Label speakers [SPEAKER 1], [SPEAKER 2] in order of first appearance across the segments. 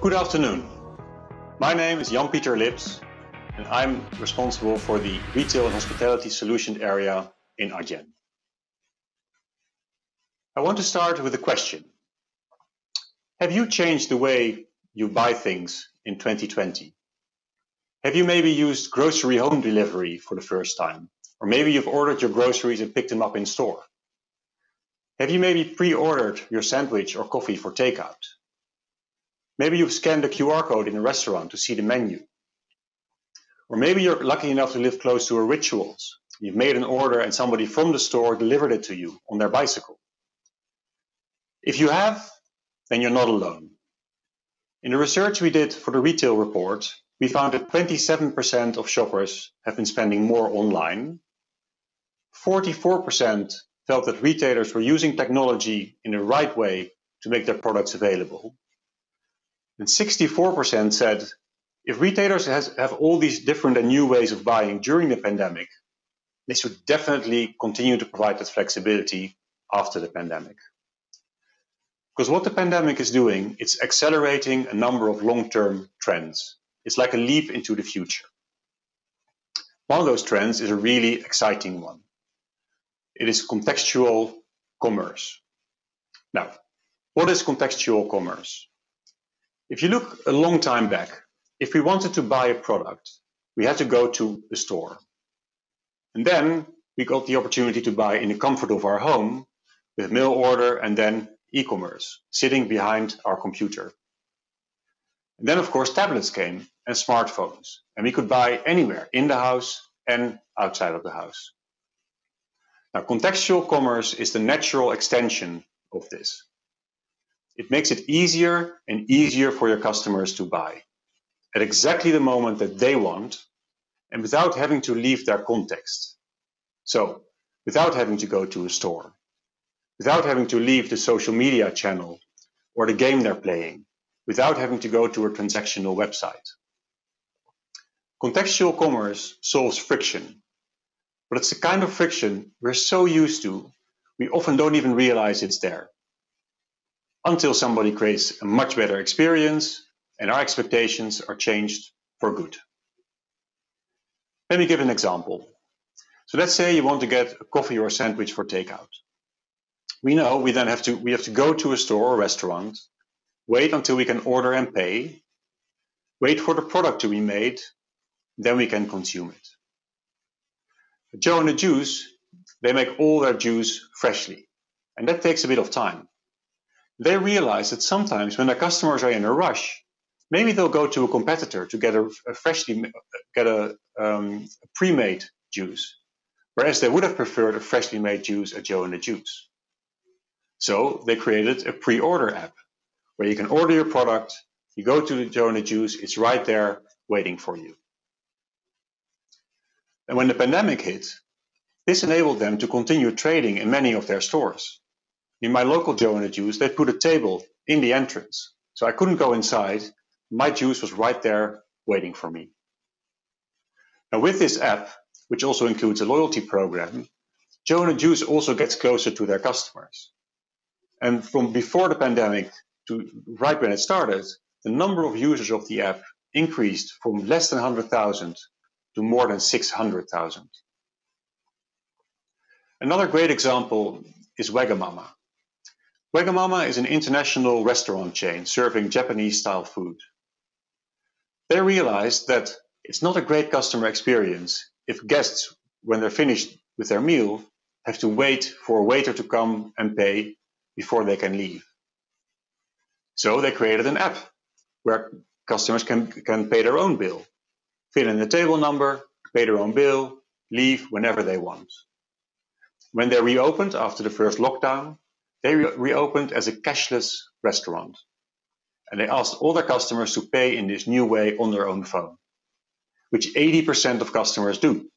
[SPEAKER 1] Good afternoon. My name is Jan-Pieter Lips and I'm responsible for the Retail and Hospitality Solution area in Adyen. I want to start with a question. Have you changed the way you buy things in 2020? Have you maybe used grocery home delivery for the first time? Or maybe you've ordered your groceries and picked them up in store? Have you maybe pre-ordered your sandwich or coffee for takeout? Maybe you've scanned a QR code in a restaurant to see the menu. Or maybe you're lucky enough to live close to a Rituals. You've made an order and somebody from the store delivered it to you on their bicycle. If you have, then you're not alone. In the research we did for the retail report, we found that 27% of shoppers have been spending more online. 44% felt that retailers were using technology in the right way to make their products available. And 64% said, if retailers have all these different and new ways of buying during the pandemic, they should definitely continue to provide that flexibility after the pandemic. Because what the pandemic is doing, it's accelerating a number of long-term trends. It's like a leap into the future. One of those trends is a really exciting one. It is contextual commerce. Now, what is contextual commerce? If you look a long time back, if we wanted to buy a product, we had to go to a store. And then we got the opportunity to buy in the comfort of our home with mail order and then e-commerce, sitting behind our computer. And then, of course, tablets came and smartphones, and we could buy anywhere in the house and outside of the house. Now, contextual commerce is the natural extension of this. It makes it easier and easier for your customers to buy at exactly the moment that they want and without having to leave their context. So, without having to go to a store, without having to leave the social media channel or the game they're playing, without having to go to a transactional website. Contextual commerce solves friction, but it's the kind of friction we're so used to, we often don't even realize it's there. Until somebody creates a much better experience and our expectations are changed for good. Let me give an example. So let's say you want to get a coffee or a sandwich for takeout. We know we have to go to a store or restaurant, wait until we can order and pay, wait for the product to be made, then we can consume it. At Joe and the Juice, they make all their juice freshly, and that takes a bit of time. They realize that sometimes when their customers are in a rush, maybe they'll go to a competitor to get a pre-made juice, whereas they would have preferred a freshly made juice at Joe and the Juice. So they created a pre-order app where you can order your product, you go to the Joe and the Juice, it's right there waiting for you. And when the pandemic hit, this enabled them to continue trading in many of their stores. In my local Joe and the Juice, they put a table in the entrance. So I couldn't go inside. My juice was right there waiting for me. Now with this app, which also includes a loyalty program, Joe and the Juice also gets closer to their customers. And from before the pandemic to right when it started, the number of users of the app increased from less than 100,000 to more than 600,000. Another great example is Wagamama. Wagamama is an international restaurant chain serving Japanese-style food. They realized that it's not a great customer experience if guests, when they're finished with their meal, have to wait for a waiter to come and pay before they can leave. So they created an app where customers can pay their own bill, fill in the table number, pay their own bill, leave whenever they want. When they reopened after the first lockdown, they reopened as a cashless restaurant. And they asked all their customers to pay in this new way on their own phone, which 80% of customers do.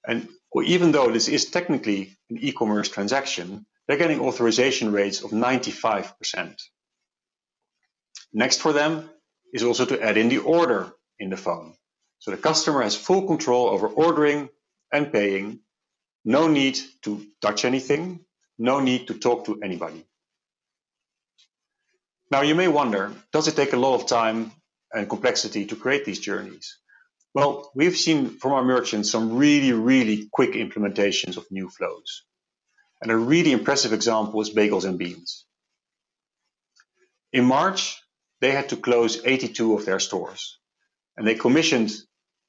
[SPEAKER 1] And even though this is technically an e-commerce transaction, they're getting authorization rates of 95%. Next for them is also to add in the order in the phone. So the customer has full control over ordering and paying. No need to touch anything. No need to talk to anybody. Now you may wonder, does it take a lot of time and complexity to create these journeys? Well, we've seen from our merchants some really quick implementations of new flows. And a really impressive example is Bagels and Beans. In March, they had to close 82 of their stores, and they commissioned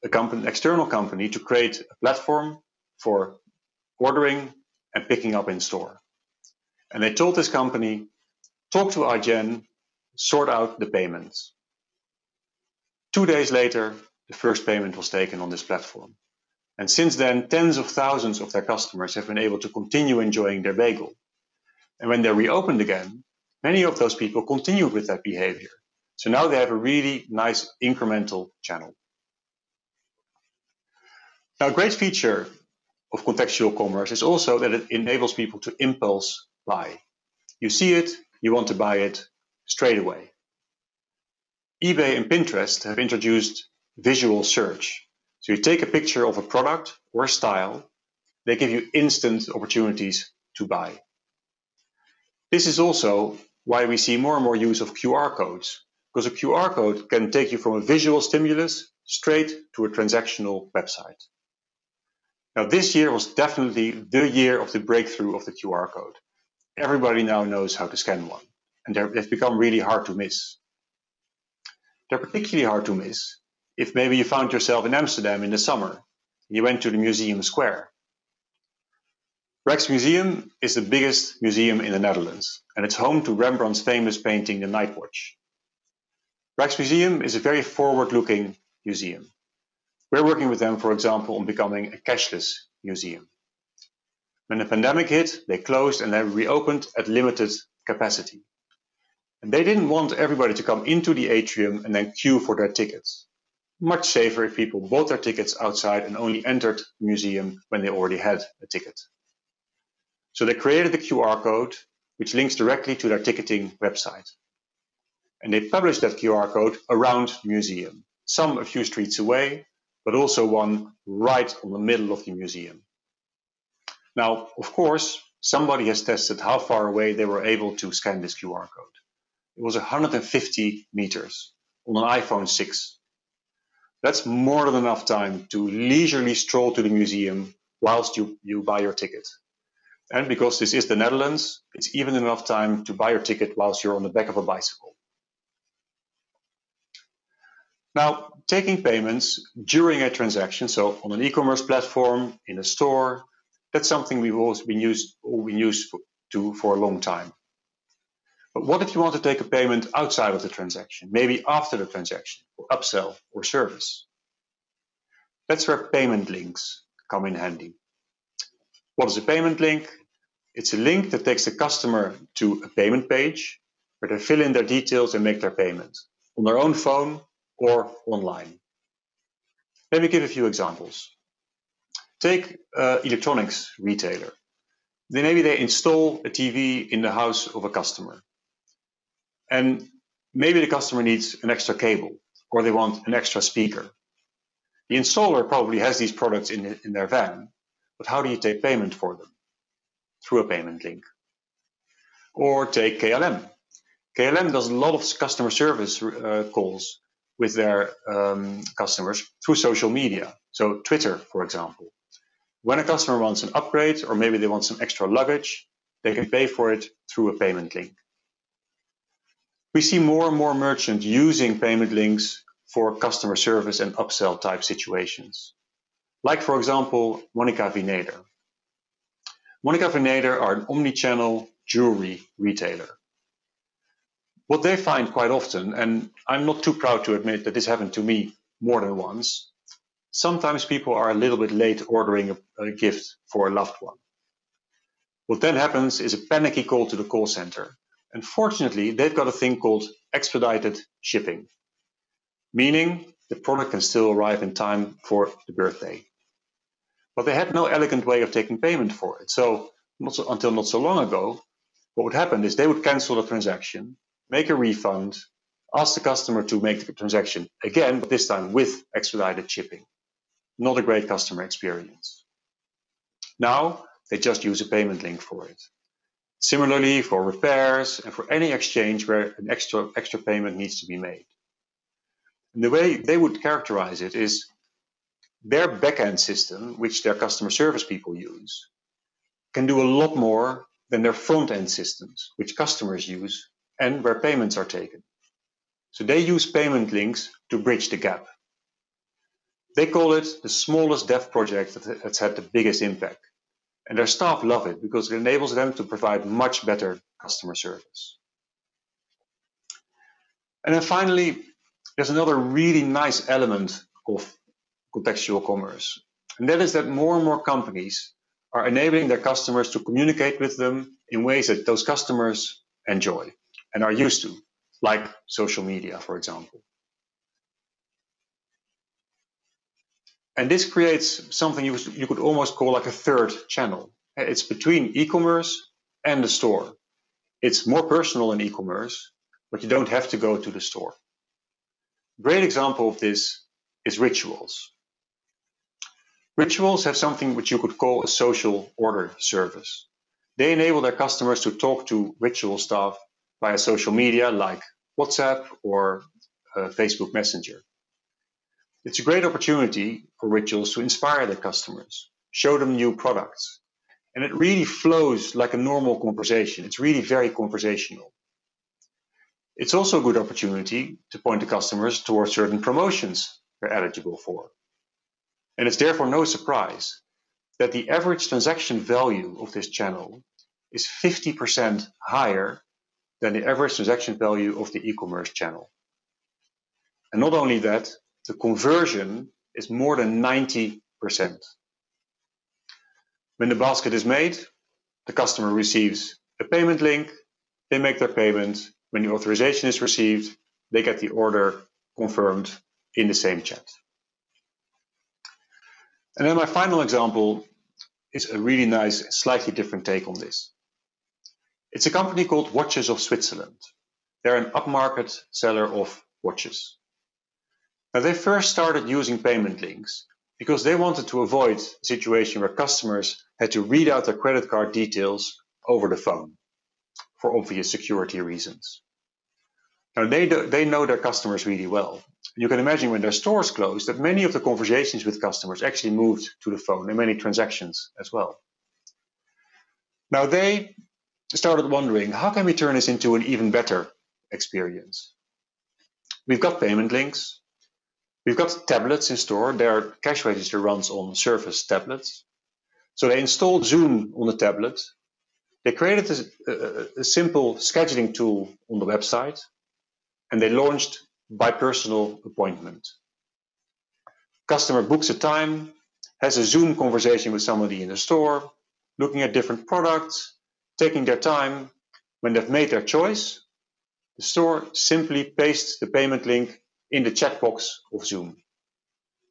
[SPEAKER 1] an external company to create a platform for ordering and picking up in store. And they told this company, talk to iGen, sort out the payments. 2 days later, the first payment was taken on this platform. And since then, tens of thousands of their customers have been able to continue enjoying their bagel. And when they reopened again, many of those people continued with that behavior. So now they have a really nice incremental channel. Now, a great feature of contextual commerce is also that it enables people to impulse buy. You see it, you want to buy it straight away. eBay and Pinterest have introduced visual search. So you take a picture of a product or a style, they give you instant opportunities to buy. This is also why we see more and more use of QR codes, because a QR code can take you from a visual stimulus straight to a transactional website. Now, this year was definitely the year of the breakthrough of the QR code. Everybody now knows how to scan one, and they've become really hard to miss. They're particularly hard to miss if maybe you found yourself in Amsterdam in the summer, and you went to the museum square. Rijksmuseum is the biggest museum in the Netherlands, and it's home to Rembrandt's famous painting, The Night Watch. Rijksmuseum is a very forward-looking museum. We're working with them, for example, on becoming a cashless museum. When the pandemic hit, they closed and then reopened at limited capacity. And they didn't want everybody to come into the atrium and then queue for their tickets. Much safer if people bought their tickets outside and only entered the museum when they already had a ticket. So they created the QR code, which links directly to their ticketing website. And they published that QR code around the museum, some a few streets away, but also one right on the middle of the museum. Now, of course, somebody has tested how far away they were able to scan this QR code. It was 150 meters on an iPhone 6. That's more than enough time to leisurely stroll to the museum whilst you buy your ticket. And because this is the Netherlands, it's even enough time to buy your ticket whilst you're on the back of a bicycle. Now, taking payments during a transaction, so on an e-commerce platform, in a store, that's something we've always been used to for a long time. But what if you want to take a payment outside of the transaction, maybe after the transaction, or upsell or service? That's where payment links come in handy. What is a payment link? It's a link that takes the customer to a payment page where they fill in their details and make their payment on their own phone or online. Let me give a few examples. Take an electronics retailer. Maybe they install a TV in the house of a customer. And maybe the customer needs an extra cable or they want an extra speaker. The installer probably has these products in their van, but how do you take payment for them? Through a payment link. Or take KLM. KLM does a lot of customer service calls with their customers through social media. So Twitter, for example. When a customer wants an upgrade or maybe they want some extra luggage, they can pay for it through a payment link. We see more and more merchants using payment links for customer service and upsell type situations. Like, for example, Monica Vineder. Monica Vineder are an omni-channel jewelry retailer. What they find quite often, and I'm not too proud to admit that this happened to me more than once, sometimes people are a little bit late ordering a gift for a loved one. What then happens is a panicky call to the call center. And fortunately, they've got a thing called expedited shipping, meaning the product can still arrive in time for the birthday. But they had no elegant way of taking payment for it. So until not so long ago, what would happen is they would cancel the transaction, make a refund, ask the customer to make the transaction again, but this time with expedited shipping. Not a great customer experience. Now, they just use a payment link for it. Similarly, for repairs and for any exchange where an extra payment needs to be made. And the way they would characterize it is their backend system, which their customer service people use, can do a lot more than their front-end systems, which customers use and where payments are taken. So they use payment links to bridge the gap. They call it the smallest dev project that's had the biggest impact. And their staff love it because it enables them to provide much better customer service. And then finally, there's another really nice element of contextual commerce. And that is that more and more companies are enabling their customers to communicate with them in ways that those customers enjoy and are used to, like social media, for example. And this creates something you could almost call like a third channel. It's between e-commerce and the store. It's more personal in e-commerce, but you don't have to go to the store. A great example of this is rituals. Rituals have something which you could call a social order service. They enable their customers to talk to ritual staff via social media like WhatsApp or Facebook Messenger. It's a great opportunity for rituals to inspire their customers, show them new products. And it really flows like a normal conversation. It's really very conversational. It's also a good opportunity to point the customers towards certain promotions they're eligible for. And it's therefore no surprise that the average transaction value of this channel is 50% higher than the average transaction value of the e-commerce channel. And not only that, the conversion is more than 90%. When the basket is made, the customer receives a payment link, they make their payment. When the authorization is received, they get the order confirmed in the same chat. And then my final example is a really nice, slightly different take on this. It's a company called Watches of Switzerland. They're an upmarket seller of watches. Now, they first started using payment links because they wanted to avoid a situation where customers had to read out their credit card details over the phone for obvious security reasons. Now, they know their customers really well. You can imagine when their stores closed that many of the conversations with customers actually moved to the phone and many transactions as well. Now, they started wondering, how can we turn this into an even better experience? We've got payment links. We've got tablets in store. Their cash register runs on Surface tablets. So they installed Zoom on the tablet. They created a simple scheduling tool on the website, and they launched by personal appointment. Customer books a time, has a Zoom conversation with somebody in the store, looking at different products, taking their time. When they've made their choice, the store simply pastes the payment link in the chat box of Zoom.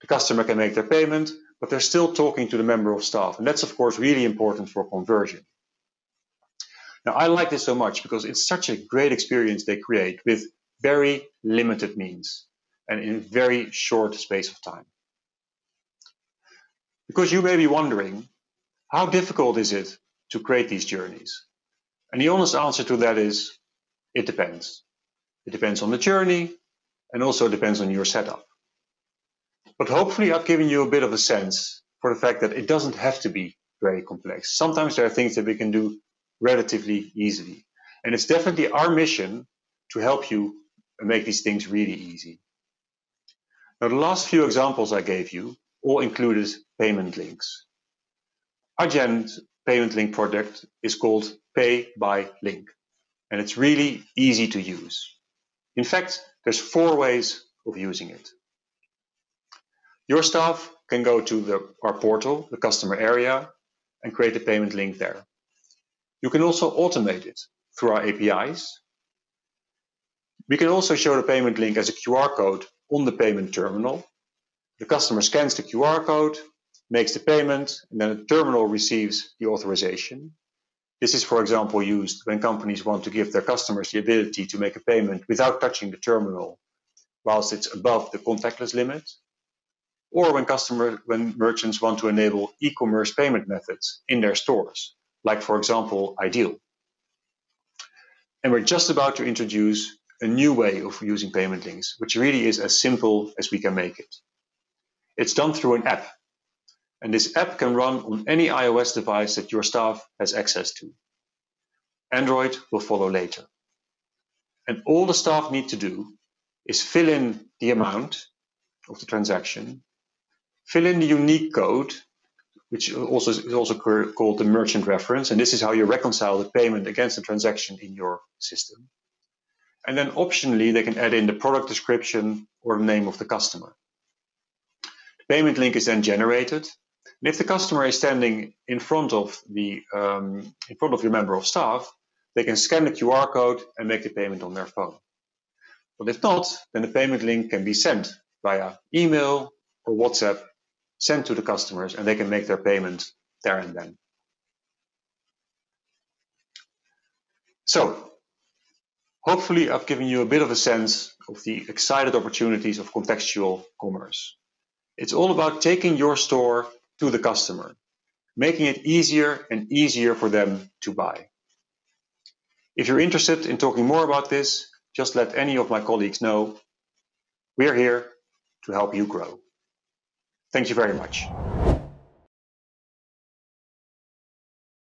[SPEAKER 1] The customer can make their payment, but they're still talking to the member of staff. And that's, of course, really important for conversion. Now, I like this so much because it's such a great experience they create with very limited means and in a very short space of time. Because you may be wondering, how difficult is it to create these journeys? And the honest answer to that is, it depends. It depends on the journey and also depends on your setup. But hopefully I've given you a bit of a sense for the fact that it doesn't have to be very complex. Sometimes there are things that we can do relatively easily. And it's definitely our mission to help you make these things really easy. Now, the last few examples I gave you all included payment links. Our Gen payment link project is called Pay by Link, and it's really easy to use. In fact, there's 4 ways of using it. Your staff can go to our portal, the customer area, and create a payment link there. You can also automate it through our APIs. We can also show the payment link as a QR code on the payment terminal. The customer scans the QR code, makes the payment, and then the terminal receives the authorization. This is, for example, used when companies want to give their customers the ability to make a payment without touching the terminal whilst it's above the contactless limit, or when merchants want to enable e-commerce payment methods in their stores, like, for example, Ideal. And we're just about to introduce a new way of using payment links, which really is as simple as we can make it. It's done through an app, and this app can run on any iOS device that your staff has access to. Android will follow later. And all the staff need to do is fill in the amount of the transaction, fill in the unique code, which is also called the merchant reference, and this is how you reconcile the payment against the transaction in your system. And then optionally, they can add in the product description or the name of the customer. The payment link is then generated, and if the customer is standing in front of your member of staff, they can scan the QR code and make the payment on their phone. But if not, then the payment link can be sent via email or WhatsApp, sent to the customers, and they can make their payment there and then. So, hopefully I've given you a bit of a sense of the excited opportunities of contextual commerce. It's all about taking your store to the customer, making it easier and easier for them to buy. If you're interested in talking more about this, just let any of my colleagues know. We're here to help you grow. Thank you very much.